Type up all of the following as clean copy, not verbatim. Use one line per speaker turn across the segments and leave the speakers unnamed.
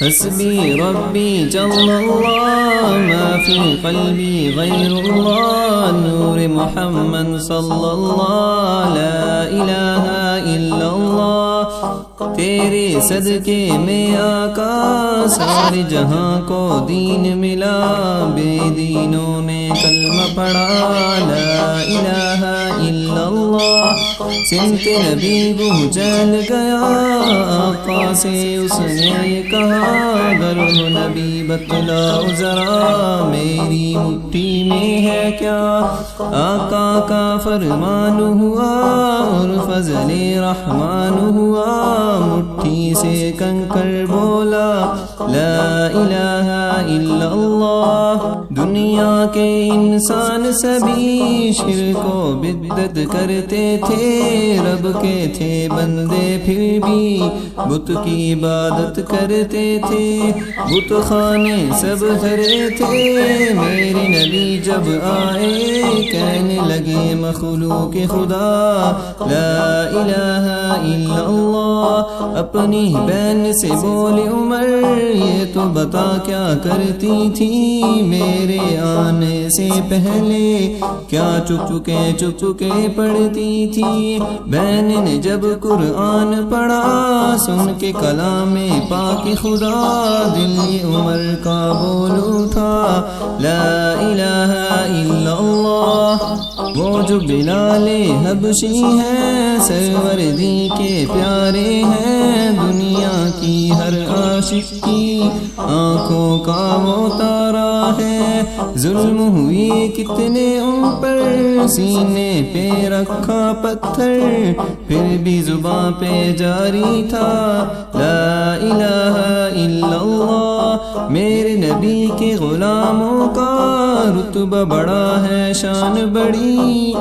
حسبی ربی جل اللہ ما فی قلبی غیر اللہ نور محمد صلی اللہ لا الہ الا اللہ تیرے صدقے میں آقا سارے جہاں کو دین ملا بے دینوں نے کلمہ پڑھا لا الہ الا اللہ سمت نبی بہ چل گیا آقا سے اس نے کہا اگر ہو نبی بتلاؤ ذرا میری مٹھی میں ہے کیا آقا کا فرمان ہوا اور فضل رحمان ہوا مٹھی سے کنکر بولا لا الہ الا اللہ دنیا کے انسان سبھی شرک و بدعت کرتے تھے رب کے تھے بندے پھر بھی بت کی عبادت کرتے تھے بت خانے سب بھرے تھے میرے نبی جب آئے کہنے لگے مخلوق خدا لا الہ الا اللہ اپنی بہن سے بولے عمر یہ تو بتا کیا کرتی تھی میرے آنے سے پہلے کیا چپ چپے پڑھتی تھی بہن نے جب قرآن پڑھا سن کے کلام پاک خدا دل عمر کا بول اٹھا لا الہ الا اللہ وہ جو بلال حبشی ہیں سروردی کے پیارے ہیں دنیا کی ہر عاشق کی آنکھوں کا وہ تارا ہے ظلم ہوئی کتنے ان پر سینے پہ رکھا پتھر پھر بھی زباں پہ جاری تھا لا الہ الا اللہ میرے نبی کے غلاموں کا رتبہ بڑا ہے شان بڑی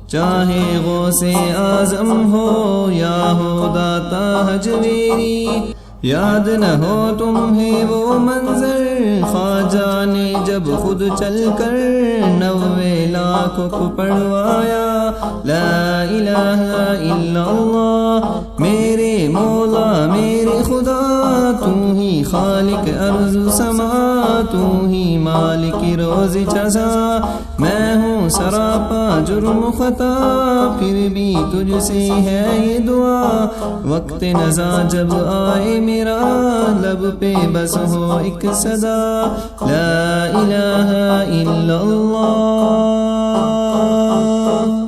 چاہے غوث اعظم ہو یا ہو داتا حجویری یاد نہ ہو تمہیں وہ منظر خواجہ نے جب خود چل کر 90 لاکھ کو پڑھوایا لا الہ الا اللہ میرے مولا میرے خدا تو ہی خالق ارض سما تو ہی مالک روز جزا میں ہوں سراپا جرم خطا پھر بھی تجھ سے ہے یہ دعا وقت نزا جب آئے میرا لب پہ بس ہو ایک صدا لا الہ الا اللہ